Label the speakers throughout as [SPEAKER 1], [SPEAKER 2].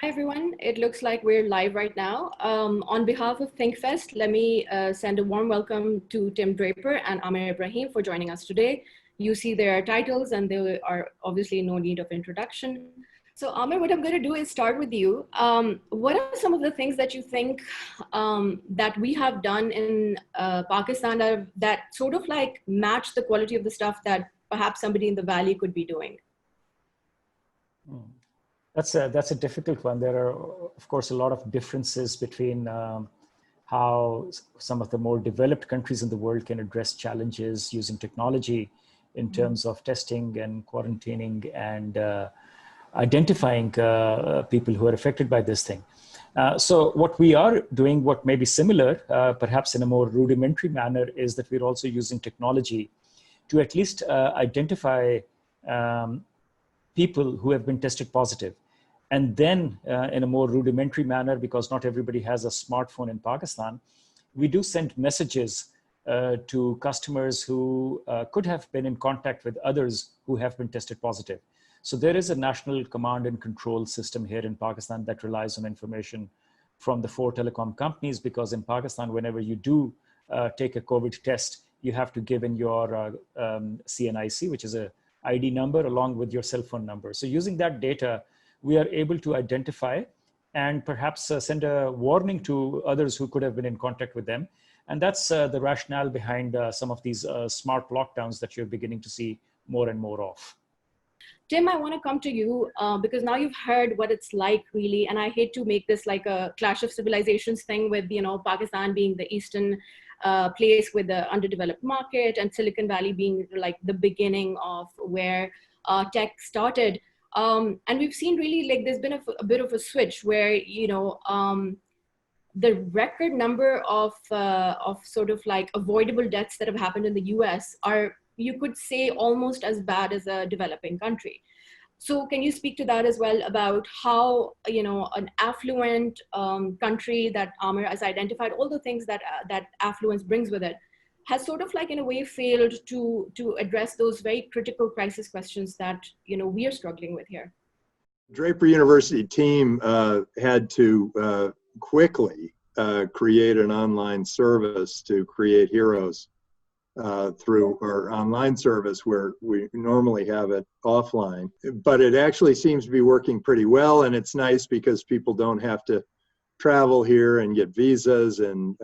[SPEAKER 1] everyone. It looks like we're live right now. On behalf of ThinkFest, let me send a warm welcome to Tim Draper and Aamir Ibrahim for joining us today. You see their titles and they are obviously no need of introduction. So Aamir, what I'm going to do is start with you. What are some of the things that you think that we have done in Pakistan that sort of like match the quality of the stuff that perhaps somebody in the Valley could be doing?
[SPEAKER 2] That's a difficult one. There are, of course, a lot of differences between how some of the more developed countries in the world can address challenges using technology in terms of testing and quarantining and identifying people who are affected by this thing. So what we are doing, what may be similar, perhaps in a more rudimentary manner, is that we're also using technology to at least identify people who have been tested positive. And then in a more rudimentary manner, because not everybody has a smartphone in Pakistan, we do send messages to customers who could have been in contact with others who have been tested positive. So there is a national command and control system here in Pakistan that relies on information from the 4 telecom companies, because in Pakistan, whenever you do take a COVID test, you have to give in your CNIC, which is a ID number along with your cell phone number. So using that data, we are able to identify and perhaps send a warning to others who could have been in contact with them. And that's the rationale behind some of these smart lockdowns that you're beginning to see more and more of.
[SPEAKER 1] Tim, I want to come to you because now you've heard what it's like really, and I hate to make this like a clash of civilizations thing with, you know, Pakistan being the eastern place with the underdeveloped market and Silicon Valley being like the beginning of where tech started. And we've seen really like there's been a bit of a switch where, you know, the record number of sort of like avoidable deaths that have happened in the US are, you could say, almost as bad as a developing country. So can you speak to that as well about how, you know, an affluent country that Aamir has identified, all the things that that affluence brings with it, has sort of like in a way failed to address those very critical crisis questions that, you know, we are struggling with here?
[SPEAKER 3] Draper University team had to quickly create an online service to create heroes through our online service, where we normally have it offline. But it actually seems to be working pretty well, and it's nice because people don't have to travel here and get visas and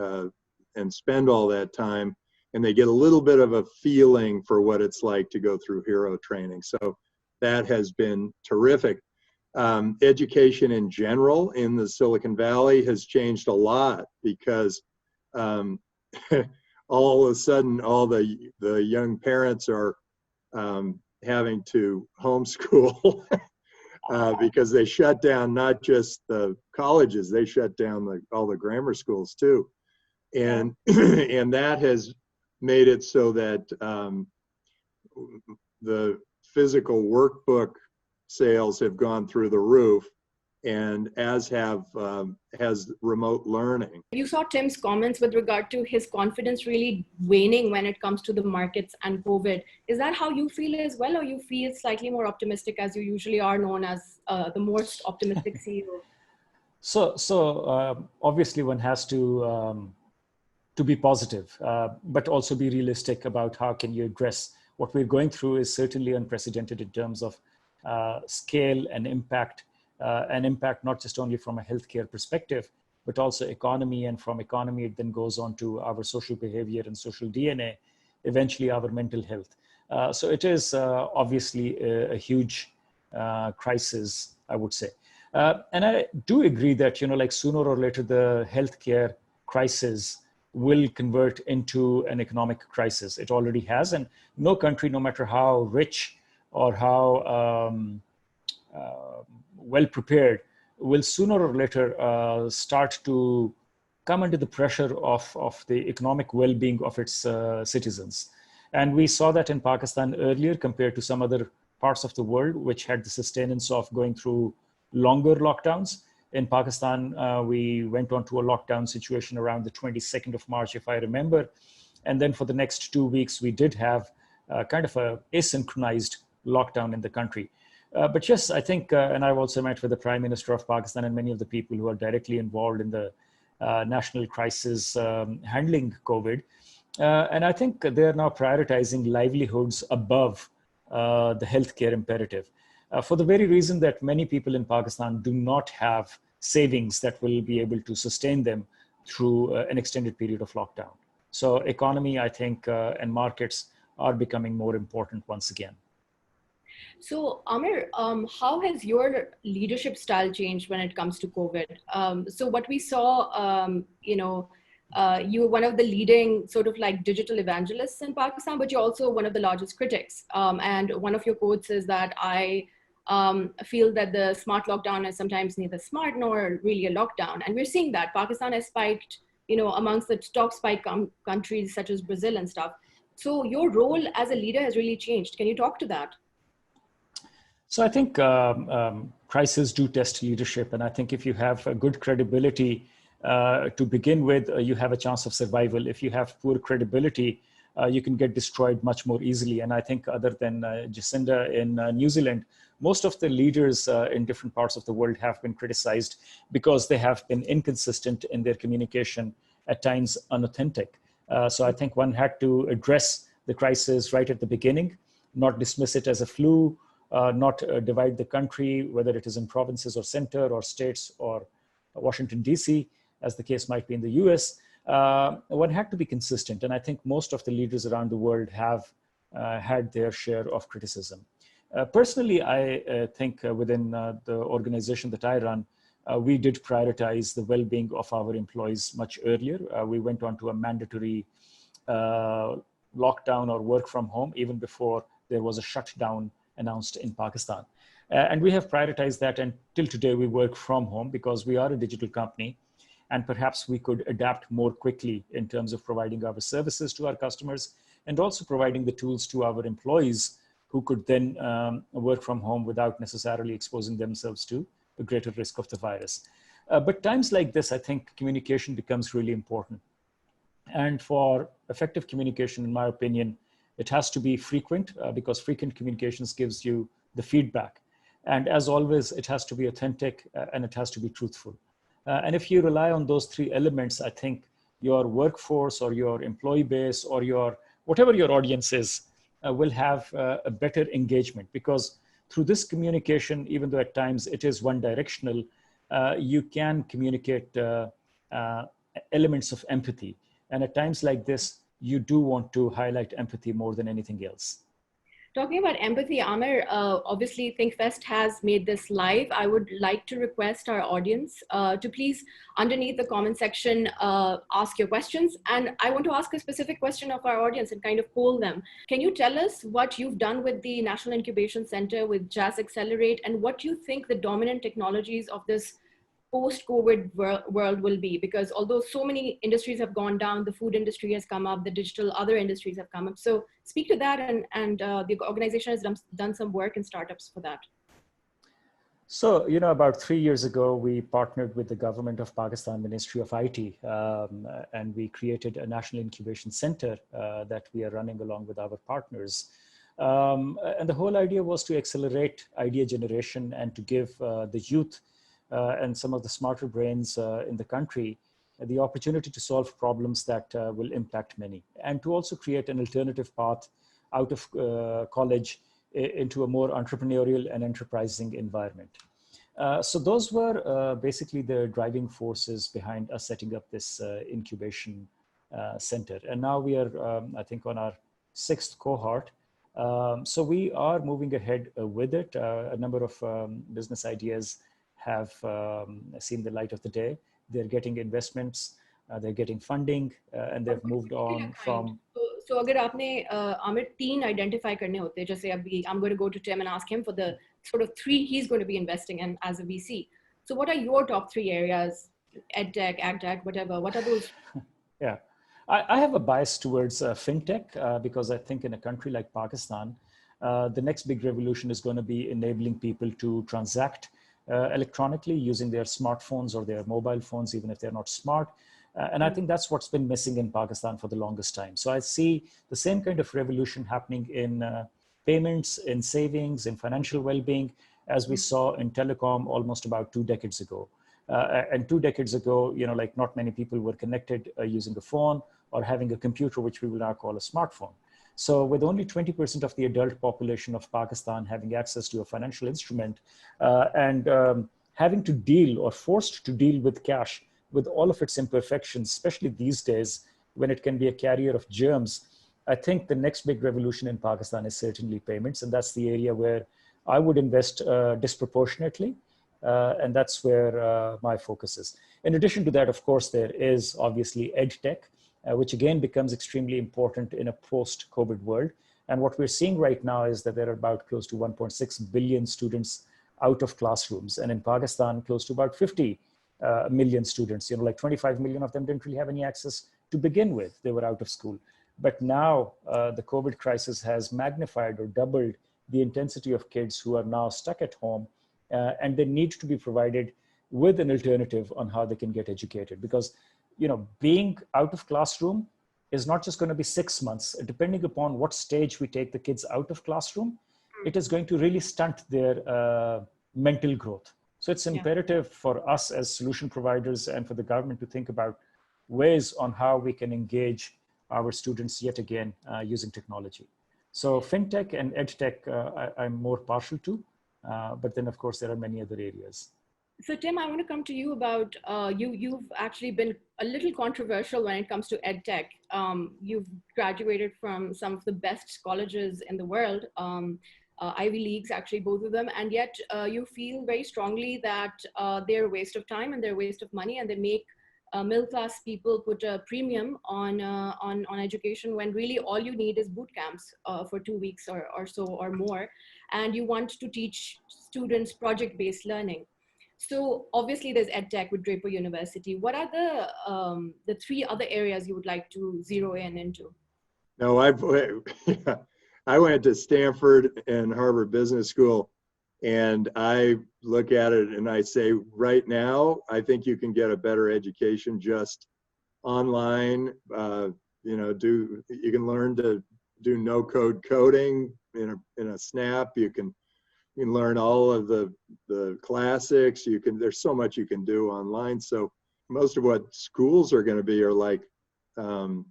[SPEAKER 3] spend all that time, and they get a little bit of a feeling for what it's like to go through hero training. So that has been terrific. Education in general in the Silicon Valley has changed a lot because all of a sudden, all the young parents are having to homeschool because they shut down not just the colleges, they shut down all the grammar schools too. And, and that has made it so that the physical workbook sales have gone through the roof, and as has remote learning.
[SPEAKER 1] You saw Tim's comments with regard to his confidence really waning when it comes to the markets and COVID. Is that how you feel as well, or you feel slightly more optimistic, as you usually are known as the most optimistic CEO?
[SPEAKER 2] So obviously one has to be positive, but also be realistic about how can you address what we're going through is certainly unprecedented in terms of scale and impact. An impact not just only from a healthcare perspective, but also economy, and from economy it then goes on to our social behavior and social DNA, eventually our mental health. So it is obviously a huge crisis, I would say. And I do agree that, you know, like sooner or later the healthcare crisis will convert into an economic crisis. It already has, and no country, no matter how rich or how well prepared, will sooner or later start to come under the pressure of the economic well-being of its citizens. And we saw that in Pakistan earlier compared to some other parts of the world, which had the sustenance of going through longer lockdowns. In Pakistan, we went on to a lockdown situation around the 22nd of March, if I remember. And then for the next 2 weeks, we did have kind of a asynchronized lockdown in the country. But yes, I think, and I've also met with the Prime Minister of Pakistan and many of the people who are directly involved in the national crisis handling COVID. And I think they're now prioritizing livelihoods above the healthcare imperative for the very reason that many people in Pakistan do not have savings that will be able to sustain them through an extended period of lockdown. So economy, I think, and markets are becoming more important once again.
[SPEAKER 1] So, Aamir, how has your leadership style changed when it comes to COVID? So what we saw, you were one of the leading sort of like digital evangelists in Pakistan, but you're also one of the largest critics. And one of your quotes is that I feel that the smart lockdown is sometimes neither smart nor really a lockdown. And we're seeing that Pakistan has spiked, amongst the top spike countries such as Brazil and stuff. So your role as a leader has really changed. Can you talk to that?
[SPEAKER 2] So I think crises do test leadership. And I think if you have a good credibility to begin with, you have a chance of survival. If you have poor credibility, you can get destroyed much more easily. And I think other than Jacinda in New Zealand, most of the leaders in different parts of the world have been criticized because they have been inconsistent in their communication, at times unauthentic. So I think one had to address the crisis right at the beginning, not dismiss it as a flu, not divide the country, whether it is in provinces or center or states or Washington, D.C., as the case might be in the US. One had to be consistent. And I think most of the leaders around the world have had their share of criticism. Personally, I think within the organization that I run, we did prioritize the well-being of our employees much earlier. We went on to a mandatory lockdown or work from home even before there was a shutdown announced in Pakistan. And we have prioritized that, and till today we work from home because we are a digital company, and perhaps we could adapt more quickly in terms of providing our services to our customers and also providing the tools to our employees who could then work from home without necessarily exposing themselves to a greater risk of the virus. But times like this, I think communication becomes really important. And for effective communication, in my opinion, it has to be frequent because frequent communications gives you the feedback. And as always, it has to be authentic and it has to be truthful. And if you rely on those three elements, I think your workforce or your employee base or your whatever your audience is will have a better engagement, because through this communication, even though at times it is one directional, you can communicate elements of empathy. And at times like this, you do want to highlight empathy more than anything else.
[SPEAKER 1] Talking about empathy, Aamir, obviously ThinkFest has made this live. I would like to request our audience to please, underneath the comment section, ask your questions. And I want to ask a specific question of our audience and kind of poll them. Can you tell us what you've done with the National Incubation Center with Jazz Accelerate, and what you think the dominant technologies of this post-COVID world will be? Because although so many industries have gone down, the food industry has come up, the digital other industries have come up. So speak to that, and the organization has done some work in startups for that.
[SPEAKER 2] So, about 3 years ago, we partnered with the government of Pakistan Ministry of IT, and we created a National Incubation Center that we are running along with our partners. And the whole idea was to accelerate idea generation and to give the youth and some of the smarter brains in the country the opportunity to solve problems that will impact many, and to also create an alternative path out of college into a more entrepreneurial and enterprising environment. So those were basically the driving forces behind us setting up this incubation center. And now we are, I think, on our 6th cohort. So we are moving ahead with it. A number of business ideas have seen the light of the day. They're getting investments, they're getting funding, and they've moved on from.
[SPEAKER 1] So अगर आपने Aamir 3 identify करने होते, जैसे अभी I'm going to go to Tim and ask him for the sort of 3 he's going to be investing in as a VC. So what are your top 3 areas? EdTech, AgTech, whatever. What are those?
[SPEAKER 2] Yeah, I have a bias towards fintech because I think in a country like Pakistan, the next big revolution is going to be enabling people to transact electronically using their smartphones or their mobile phones, even if they're not smart. And I think that's what's been missing in Pakistan for the longest time. So I see the same kind of revolution happening in payments, in savings, in financial well-being, as we saw in telecom almost about 2 decades ago. And 2 decades ago, like not many people were connected using a phone or having a computer, which we will now call a smartphone. So with only 20% of the adult population of Pakistan having access to a financial instrument and having to deal or forced to deal with cash with all of its imperfections, especially these days when it can be a carrier of germs, I think the next big revolution in Pakistan is certainly payments. And that's the area where I would invest disproportionately. And that's where my focus is. In addition to that, of course, there is obviously EdTech, which again becomes extremely important in a post-COVID world. And what we're seeing right now is that there are about close to 1.6 billion students out of classrooms. And in Pakistan, close to about 50 million students, like 25 million of them didn't really have any access to begin with. They were out of school. But now the COVID crisis has magnified or doubled the intensity of kids who are now stuck at home, and they need to be provided with an alternative on how they can get educated. Because, being out of classroom is not just going to be 6 months. Depending upon what stage we take the kids out of classroom, it is going to really stunt their mental growth. So it's imperative for us as solution providers and for the government to think about ways on how we can engage our students yet again using technology. So fintech and edtech, I'm more partial to, but then of course there are many other areas.
[SPEAKER 1] So Tim, I want to come to you about, you've actually been a little controversial when it comes to edtech. You've graduated from some of the best colleges in the world, Ivy Leagues, actually both of them, and yet you feel very strongly that they're a waste of time and they're a waste of money, and they make middle-class people put a premium on education when really all you need is boot camps for 2 weeks or so or more, and you want to teach students project-based learning. So obviously there's EdTech with Draper University. What are the 3 other areas you would like to zero in into?
[SPEAKER 3] No, I went to Stanford and Harvard Business School, and I look at it and I say, right now, I think you can get a better education just online. You can learn to do no-code coding in a snap. You can learn all of the classics. There's so much you can do online. So most of what schools are going to be are like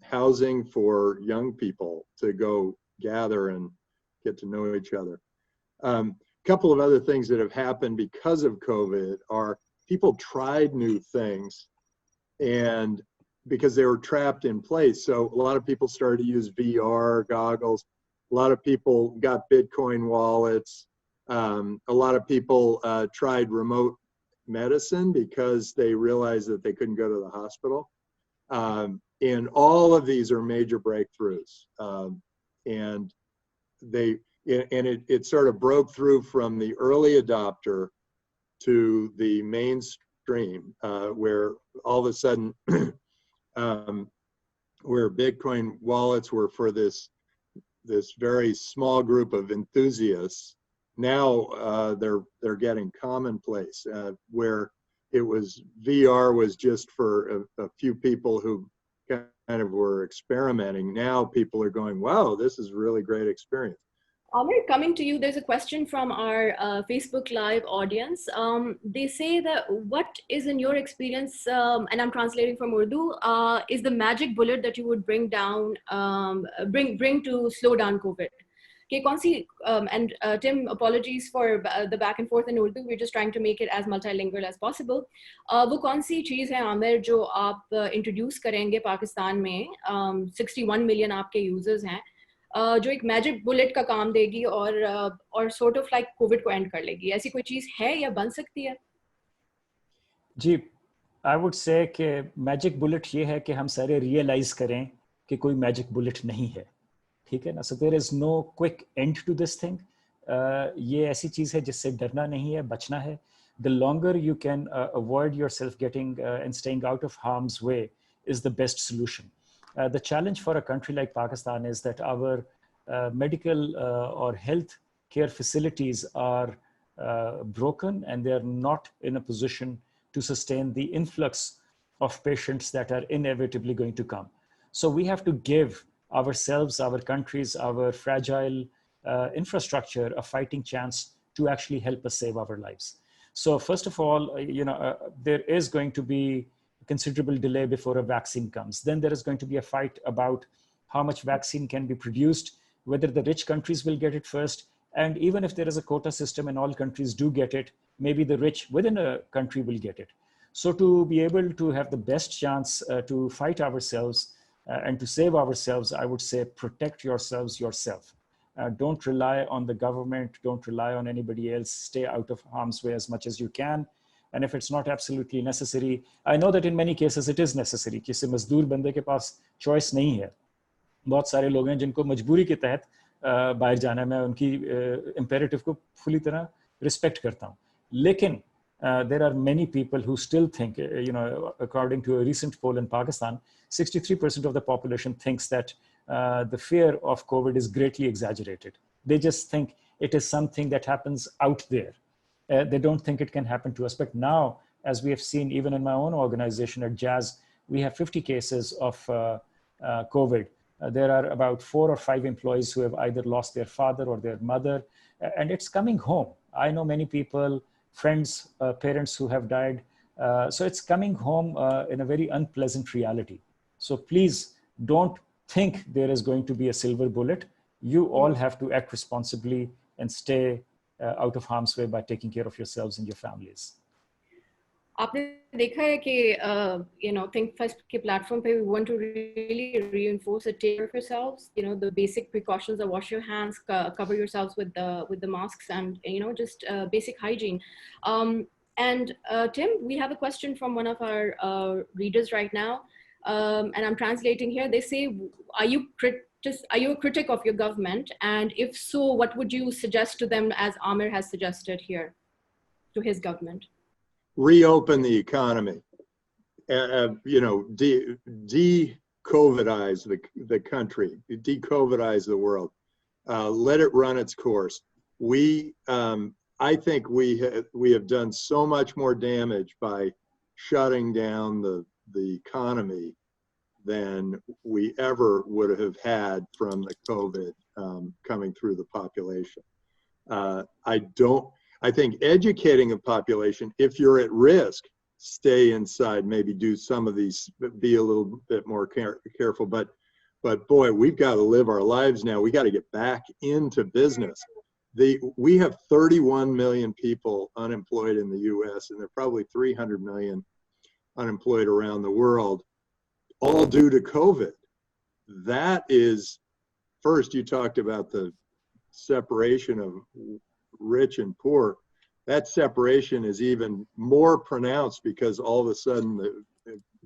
[SPEAKER 3] housing for young people to go gather and get to know each other. Couple of other things that have happened because of COVID are people tried new things, and because they were trapped in place. So a lot of people started to use VR goggles. A lot of people got Bitcoin wallets. A lot of people tried remote medicine because they realized that they couldn't go to the hospital. And all of these are major breakthroughs. And it sort of broke through from the early adopter to the mainstream, where all of a sudden, where Bitcoin wallets were for this very small group of enthusiasts, now they're getting commonplace. Where it was VR was just for a few people who kind of were experimenting. Now people are going, wow, this is a really great experience.
[SPEAKER 1] Aamir, coming to you, there's a question from our Facebook Live audience. They say that what is, in your experience, and I'm translating from Urdu, is the magic bullet that you would bring to slow down COVID? And Tim, apologies for the back and forth in Urdu. We're just trying to make it as multilingual as possible. वो कौन सी चीज़ है आमिर जो आप introduce करेंगे पाकिस्तान में 61 million आपके users हैं, जो एक मैजिक बुलेट का काम देगी और sort of like कोविड को एंड कर लेगी? ऐसी कोई चीज़ है या बन सकती है?
[SPEAKER 2] जी, I would say कि मैजिक बुलेट ये है कि हम सारे रियलाइज करें कि कोई मैजिक बुलेट नहीं है, ठीक है ना? So there is no quick end to this thing. ये ऐसी चीज़ है जिससे डरना नहीं है, बचना है. The longer you can avoid yourself getting and staying out of harm's way is the best solution. The challenge for a country like Pakistan is that our medical or health care facilities are broken, and they're not in a position to sustain the influx of patients that are inevitably going to come. So we have to give ourselves, our countries, our fragile infrastructure a fighting chance to actually help us save our lives. So first of all, there is going to be a considerable delay before a vaccine comes. Then there is going to be a fight about how much vaccine can be produced, whether the rich countries will get it first. And even if there is a quota system and all countries do get it, maybe the rich within a country will get it. So to be able to have the best chance to fight ourselves and to save ourselves, I would say protect yourselves yourself. Don't rely on the government, don't rely on anybody else, stay out of harm's way as much as you can. And if it's not absolutely necessary, I know that in many cases it is necessary. किसी मजदूर बंदे के पास choice नहीं है. बहुत सारे लोग हैं जिनको मजबूरी के तहत बाहर जाना है. मैं उनकी imperative को fully तरह respect करता हूँ. लेकिन there are many people who still think, according to a recent poll in Pakistan, 63% of the population thinks that the fear of COVID is greatly exaggerated. They just think it is something that happens out there. They don't think it can happen to us. But now, as we have seen, even in my own organization at Jazz, we have 50 cases of COVID. There are about 4 or 5 employees who have either lost their father or their mother, and it's coming home. I know many people, friends, parents who have died. So it's coming home in a very unpleasant reality. So please don't think there is going to be a silver bullet. You all have to act responsibly and stay out of harm's way by taking care of yourselves and your families.
[SPEAKER 1] आपने देखा है कि ThinkFest के platform पे we want to really reinforce a take care of yourselves. The basic precautions are wash your hands, cover yourselves with the masks, and just basic hygiene. And Tim, we have a question from one of our readers right now, and I'm translating here. They say, are you a critic of your government? And if so, what would you suggest to them, as Aamir has suggested here to his government?
[SPEAKER 3] Reopen the economy, de-COVIDize the country, de-COVIDize the world, let it run its course. I think we have done so much more damage by shutting down the economy than we ever would have had from the COVID coming through the population. I think educating a population, if you're at risk, stay inside, maybe do some of these, be a little bit more careful. But boy, we've got to live our lives now. We got to get back into business. We have 31 million people unemployed in the US, and there are probably 300 million unemployed around the world, all due to COVID. That is, first, you talked about the separation of rich and poor. That separation is even more pronounced because all of a sudden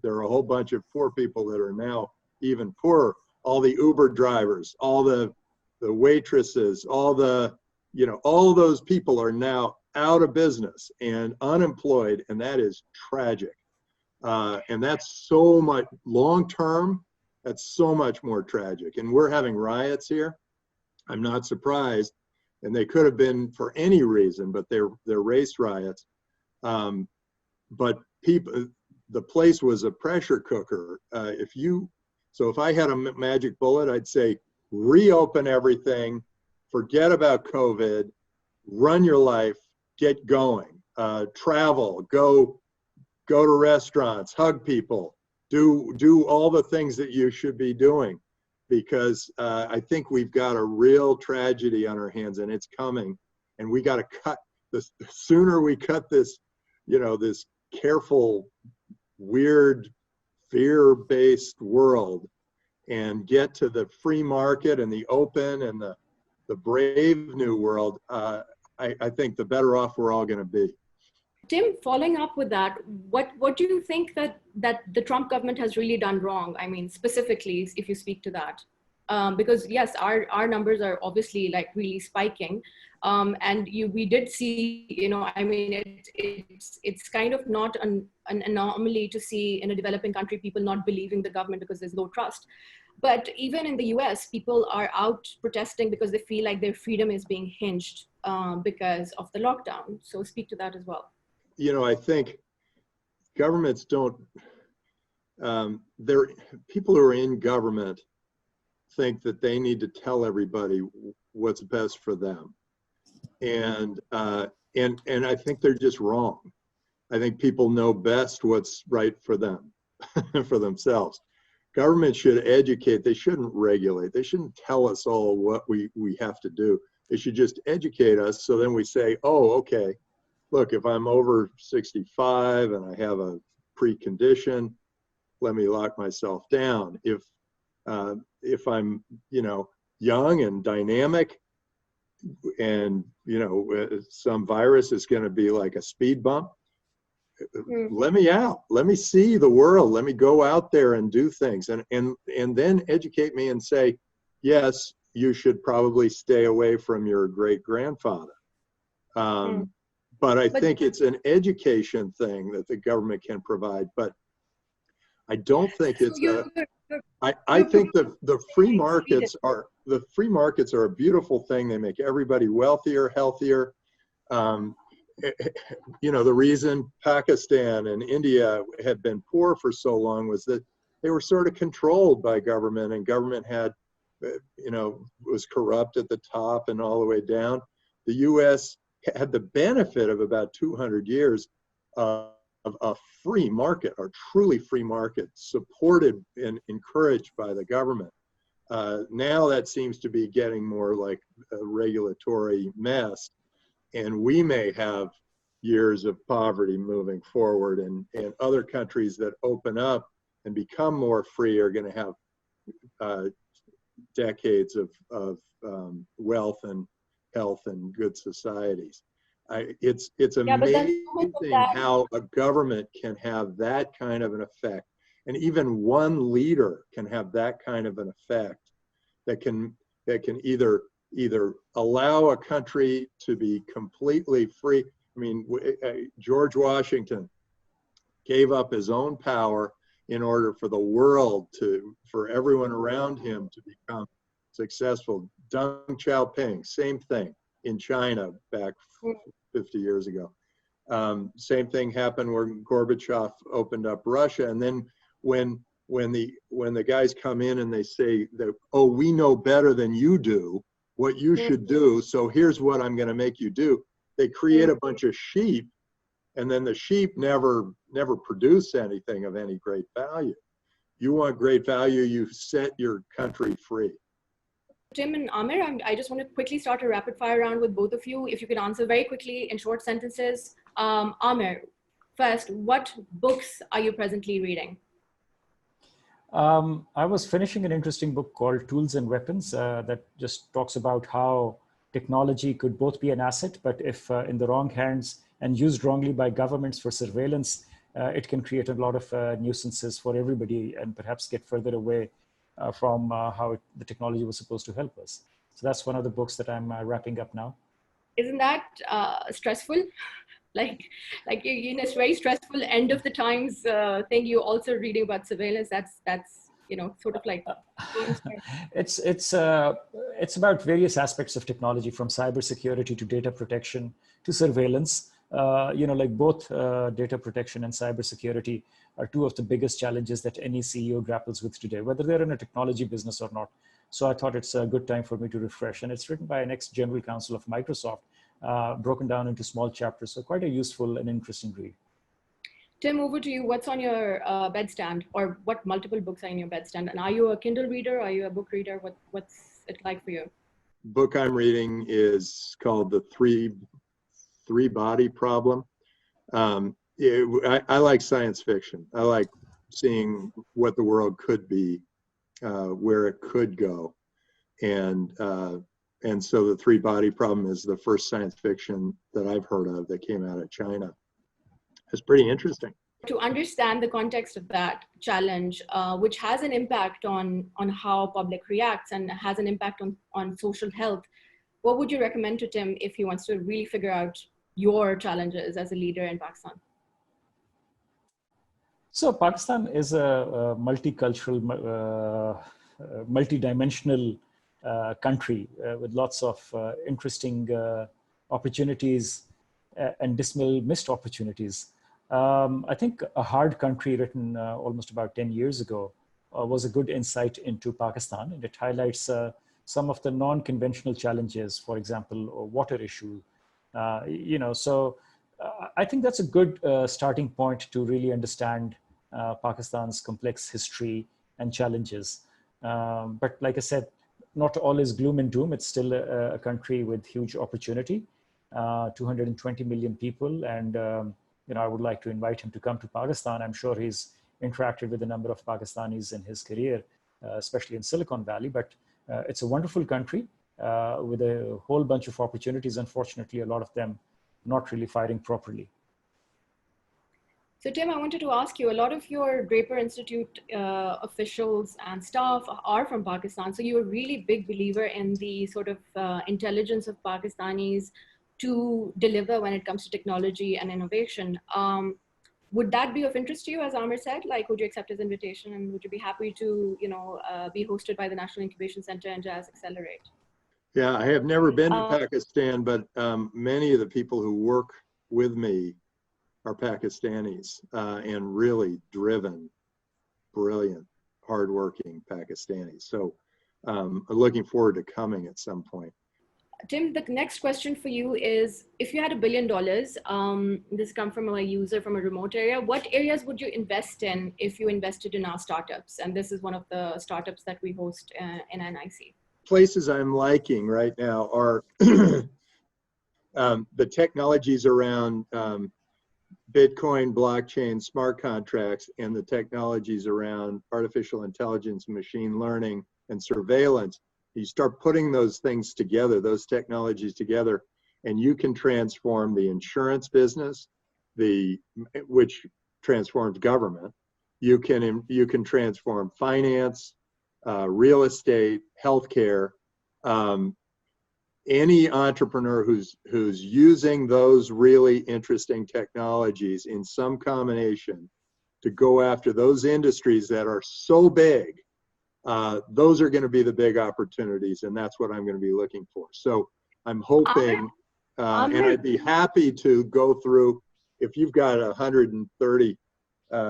[SPEAKER 3] there are a whole bunch of poor people that are now even poorer. All the Uber drivers, all the waitresses, all those people are now out of business and unemployed, and that is tragic. And that's so much long term, that's so much more tragic. And we're having riots here. I'm not surprised. And they could have been for any reason, but they're race riots. But the place was a pressure cooker. If I had a magic bullet, I'd say reopen everything, forget about COVID, run your life, get going, travel, go to restaurants, hug people, do all the things that you should be doing. Because I think we've got a real tragedy on our hands, and it's coming, and we got to cut this. The sooner we cut this, this careful, weird, fear-based world, and get to the free market and the open and the brave new world, I think the better off we're all going to be.
[SPEAKER 1] Tim, following up with that, what do you think that the Trump government has really done wrong? I mean, specifically, if you speak to that, because yes, our numbers are obviously like really spiking, and we did see, I mean, it's kind of not an anomaly to see in a developing country people not believing the government because there's low trust. But even in the US, people are out protesting because they feel like their freedom is being hinged because of the lockdown. So speak to that as well.
[SPEAKER 3] I think governments don't, people who are in government think that they need to tell everybody what's best for them. And I think they're just wrong. I think people know best what's right for them, for themselves. Government should educate. They shouldn't regulate. They shouldn't tell us all what we have to do. They should just educate us, so then we say, oh, okay, look, if I'm over 65 and I have a precondition, let me lock myself down. If I'm, young and dynamic, and some virus is going to be like a speed bump, let me out. Let me see the world. Let me go out there and do things, and then educate me and say, yes, you should probably stay away from your great grandfather. But I think it's an education thing that the government can provide. But I don't think it's I think the free markets are a beautiful thing. They make everybody wealthier, healthier. The reason Pakistan and India had been poor for so long was that they were sort of controlled by government, and government had, was corrupt at the top and all the way down. The U.S. had the benefit of about 200 years of a free market, a truly free market, supported and encouraged by the government. Now that seems to be getting more like a regulatory mess, and we may have years of poverty moving forward, and other countries that open up and become more free are going to have decades of wealth and health and good societies. It's amazing how a government can have that kind of an effect, and even one leader can have that kind of an effect that can either allow a country to be completely free. I mean, George Washington gave up his own power in order for the world for everyone around him to become successful. Deng Xiaoping, same thing in China back 50 years ago. Same thing happened where Gorbachev opened up Russia, and then when the guys come in and they say that, oh, we know better than you do what you should do, so here's what I'm going to make you do. They create a bunch of sheep, and then the sheep never produce anything of any great value. You want great value, you set your country free.
[SPEAKER 1] Tim and Aamir, I just want to quickly start a rapid fire round with both of you. If you could answer very quickly in short sentences. Aamir, first, what books are you presently reading?
[SPEAKER 2] I was finishing an interesting book called Tools and Weapons that just talks about how technology could both be an asset, but if in the wrong hands and used wrongly by governments for surveillance, it can create a lot of nuisances for everybody and perhaps get further away from how the technology was supposed to help us. So that's one of the books that I'm wrapping up now.
[SPEAKER 1] Isn't that stressful? like it's very stressful end of the times thing. You're also reading about surveillance. That's sort of like
[SPEAKER 2] it's about various aspects of technology, from cybersecurity to data protection to surveillance. Like both data protection and cybersecurity are two of the biggest challenges that any CEO grapples with today, whether they're in a technology business or not. So I thought it's a good time for me to refresh. And it's written by an ex-general counsel of Microsoft, broken down into small chapters. So quite a useful and interesting read.
[SPEAKER 1] Tim, over to you. What's on your bedstand, or what multiple books are in your bedstand? And are you a Kindle reader? Are you a book reader? What's it like for you?
[SPEAKER 3] Book I'm reading is called The Three Body Problem. I like science fiction. I like seeing what the world could be, where it could go, and so The Three Body Problem is the first science fiction that I've heard of that came out of China. It's pretty interesting.
[SPEAKER 1] To understand the context of that challenge, which has an impact on how public reacts and has an impact on social health, what would you recommend to Tim if he wants to really figure out your challenges as a leader in Pakistan?
[SPEAKER 2] So Pakistan is a multicultural, multidimensional country with lots of interesting opportunities and dismal missed opportunities. I think A Hard Country, written almost about 10 years ago, was a good insight into Pakistan, and it highlights some of the non-conventional challenges, for example, or water issue. So I think that's a good starting point to really understand Pakistan's complex history and challenges. But like I said, not all is gloom and doom. It's still a country with huge opportunity, 220 million people. And, I would like to invite him to come to Pakistan. I'm sure he's interacted with a number of Pakistanis in his career, especially in Silicon Valley. But it's a wonderful country with a whole bunch of opportunities. Unfortunately, a lot of them not really firing properly.
[SPEAKER 1] So Tim, I wanted to ask you, a lot of your Draper Institute officials and staff are from Pakistan. So you're a really big believer in the sort of intelligence of Pakistanis to deliver when it comes to technology and innovation. Would that be of interest to you, as Aamir said? Like, would you accept his invitation, and would you be happy to, be hosted by the National Incubation Center and Jazz Accelerate?
[SPEAKER 3] Yeah, I have never been to Pakistan, but many of the people who work with me are Pakistanis and really driven, brilliant, hardworking Pakistanis. So I'm looking forward to coming at some point.
[SPEAKER 1] Tim, the next question for you is, if you had $1 billion, this comes from a user from a remote area, what areas would you invest in if you invested in our startups? And this is one of the startups that we host in NIC.
[SPEAKER 3] Places I'm liking right now are the technologies around Bitcoin, blockchain, smart contracts, and the technologies around artificial intelligence, machine learning, and surveillance. You start putting those things together, those technologies together, and you can transform the insurance business, which transforms government. You can transform finance, real estate, healthcare. Any entrepreneur who's using those really interesting technologies in some combination to go after those industries that are so big, those are going to be the big opportunities, and that's what I'm going to be looking for. So I'm hoping, and I'd be happy to go through, if you've got 130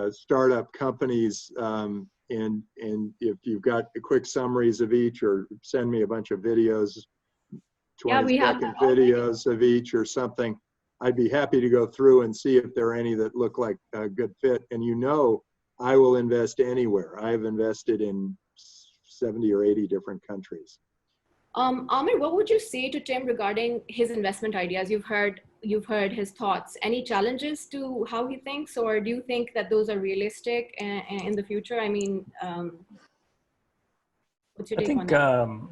[SPEAKER 3] startup companies, and if you've got quick summaries of each, or send me a bunch of videos, 20-second videos of each or something, I'd be happy to go through and see if there are any that look like a good fit. And I will invest anywhere. I've invested in 70 or 80 different countries.
[SPEAKER 1] Aamir, what would you say to Tim regarding his investment ideas? You've heard his thoughts. Any challenges to how he thinks, or do you think that those are realistic in the future? I mean, what's your take on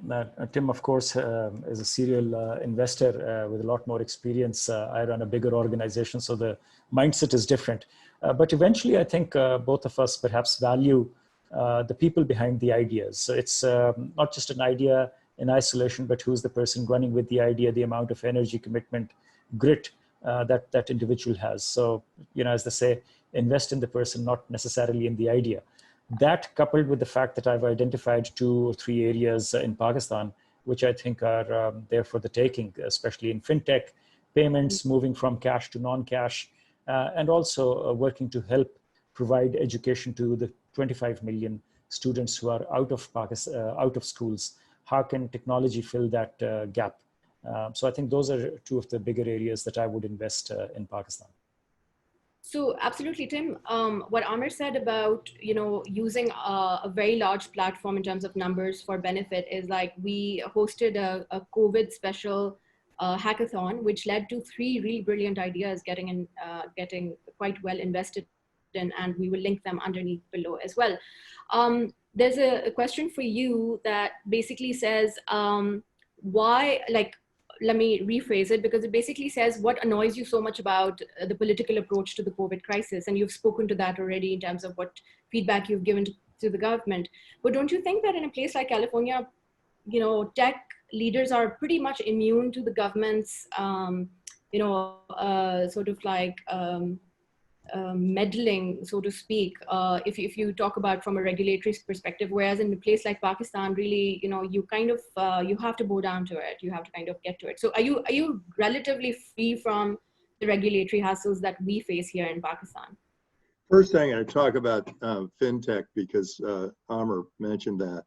[SPEAKER 1] that?
[SPEAKER 2] That Tim, of course, is a serial investor with a lot more experience. I run a bigger organization, so the mindset is different. But eventually, I think both of us perhaps value the people behind the ideas. So it's not just an idea in isolation, but who's the person running with the idea, the amount of energy, commitment, grit that individual has. So, as they say, invest in the person, not necessarily in the idea. That, coupled with the fact that I've identified 2 or 3 areas in Pakistan, which I think are there for the taking, especially in fintech, payments, moving from cash to non-cash, and also working to help provide education to the 25 million students who are out of Pakistan, out of schools. How can technology fill that gap? So I think those are 2 of the bigger areas that I would invest in Pakistan.
[SPEAKER 1] So absolutely, Tim, what Aamir said about, using a very large platform in terms of numbers for benefit is like, we hosted a COVID special hackathon, which led to 3 really brilliant ideas getting quite well invested in, and we will link them underneath below as well. There's a question for you that basically says, let me rephrase it, because it basically says, what annoys you so much about the political approach to the COVID crisis? And you've spoken to that already in terms of what feedback you've given to the government. But don't you think that in a place like California, tech leaders are pretty much immune to the government's, meddling, so to speak, if you talk about from a regulatory perspective, whereas in a place like Pakistan, really, you kind of, you have to bow down to it. You have to kind of get to it. So are you relatively free from the regulatory hassles that we face here in Pakistan?
[SPEAKER 3] First thing, I talk about fintech, because Aamir mentioned that.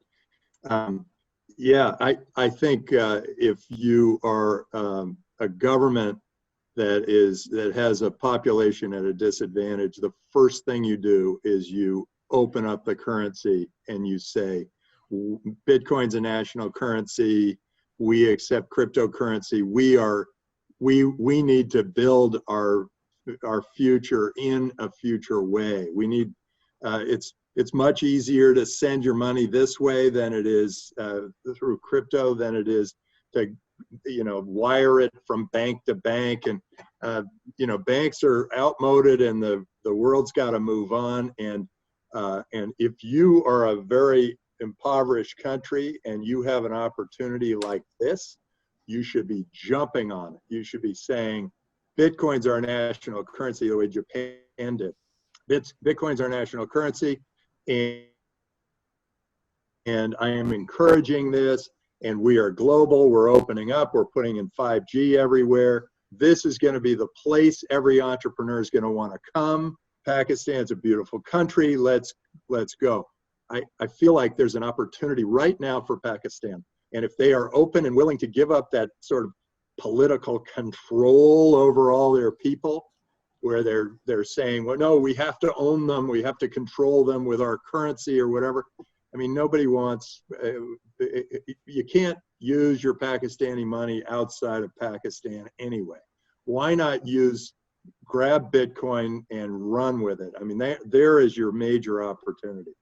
[SPEAKER 3] Yeah, I think if you are a government that has a population at a disadvantage, the first thing you do is you open up the currency and you say, Bitcoin's a national currency. We accept cryptocurrency. We need to build our future in a future way. We need it's much easier to send your money this way than it is through crypto than it is to wire it from bank to bank. And banks are outmoded and the world's got to move on. And if you are a very impoverished country and you have an opportunity like this, you should be jumping on it. You should be saying, Bitcoin's our national currency the way Japan did. Bitcoin's our national currency, and I am encouraging this, and we are global, we're opening up, we're putting in 5G everywhere. This is going to be the place every entrepreneur is going to want to come. Pakistan's a beautiful country, let's go. I feel like there's an opportunity right now for Pakistan, and if they are open and willing to give up that sort of political control over all their people, where they're saying, well, no, we have to own them, we have to control them with our currency or whatever. I mean, nobody wants, you can't use your Pakistani money outside of Pakistan anyway. Why not grab Bitcoin and run with it? I mean, there is your major opportunity.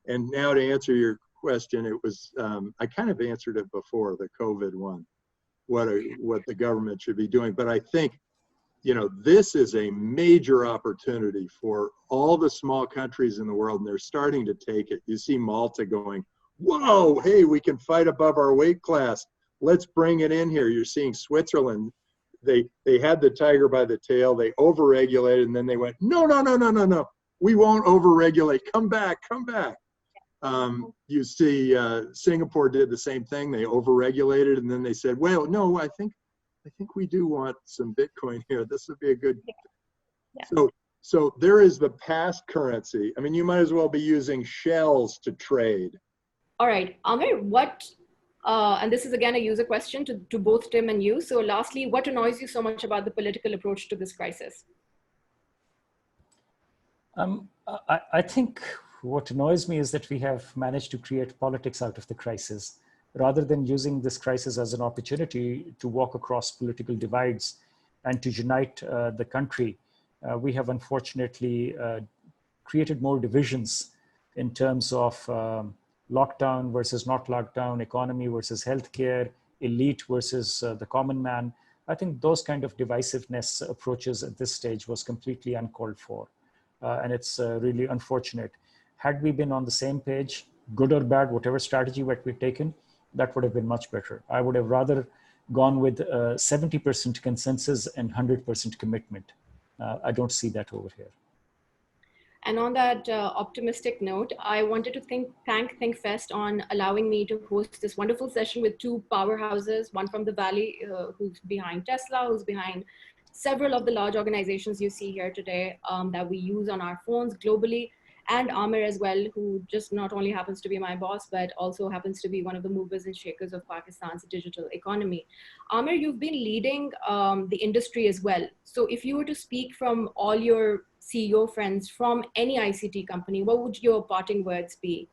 [SPEAKER 3] And now to answer your question, it was, I kind of answered it before, the COVID one, what the government should be doing. But I think, this is a major opportunity for all the small countries in the world, and they're starting to take it. You see Malta going, whoa, hey, we can fight above our weight class. Let's bring it in here. You're seeing Switzerland. They had the tiger by the tail. They overregulated, and then they went, no. We won't overregulate. Come back. You see Singapore did the same thing. They overregulated, and then they said, well, no, I think we do want some Bitcoin here. This would be a good. Yeah. So there is the past currency. I mean, you might as well be using shells to trade.
[SPEAKER 1] All right, Aamir, and this is again a user question to both Tim and you. So lastly, what annoys you so much about the political approach to this crisis?
[SPEAKER 2] I think what annoys me is that we have managed to create politics out of the crisis, rather than using this crisis as an opportunity to walk across political divides and to unite the country. We have unfortunately created more divisions in terms of lockdown versus not lockdown, economy versus healthcare, elite versus the common man. I think those kind of divisiveness approaches at this stage was completely uncalled for. And it's really unfortunate. Had we been on the same page, good or bad, whatever strategy that we've taken, that would have been much better. I would have rather gone with 70% consensus and 100% commitment. I don't see that over here.
[SPEAKER 1] And on that optimistic note, I wanted to thank ThinkFest on allowing me to host this wonderful session with two powerhouses, one from the Valley, who's behind Tesla, who's behind several of the large organizations you see here today that we use on our phones globally, and Aamir as well, who just not only happens to be my boss, but also happens to be one of the movers and shakers of Pakistan's digital economy. Aamir, you've been leading the industry as well. So if you were to speak from all your CEO friends from any ICT company, what would your parting words be?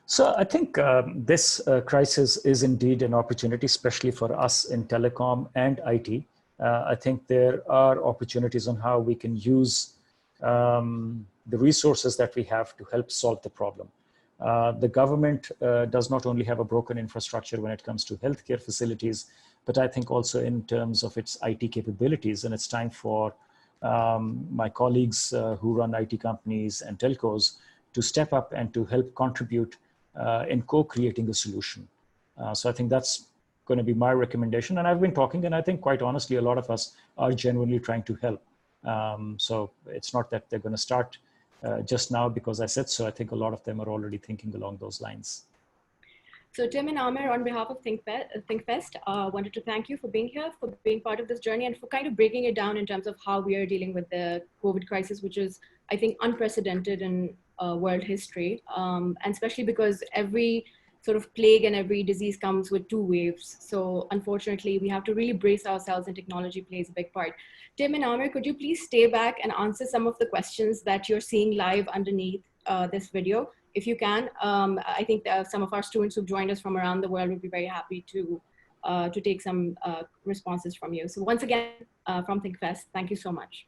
[SPEAKER 2] So I think this crisis is indeed an opportunity, especially for us in telecom and IT. I think there are opportunities on how we can use the resources that we have to help solve the problem. The government does not only have a broken infrastructure when it comes to healthcare facilities, but I think also in terms of its IT capabilities. And it's time for my colleagues who run IT companies and telcos to step up and to help contribute in co-creating a solution. So I think that's going to be my recommendation. And I've been talking, and I think quite honestly, a lot of us are genuinely trying to help. So it's not that they're going to start just now because I said so. I think a lot of them are already thinking along those lines.
[SPEAKER 1] So Tim and Aamir, on behalf of ThinkFest, wanted to thank you for being here, for being part of this journey, and for kind of breaking it down in terms of how we are dealing with the COVID crisis, which is, I think, unprecedented in world history, and especially because every sort of plague and every disease comes with two waves. So unfortunately, we have to really brace ourselves, and technology plays a big part. Tim and Aamir, could you please stay back and answer some of the questions that you're seeing live underneath this video? If you can, I think some of our students who've joined us from around the world would be very happy to take some responses from you. So once again, from ThinkFest, thank you so much.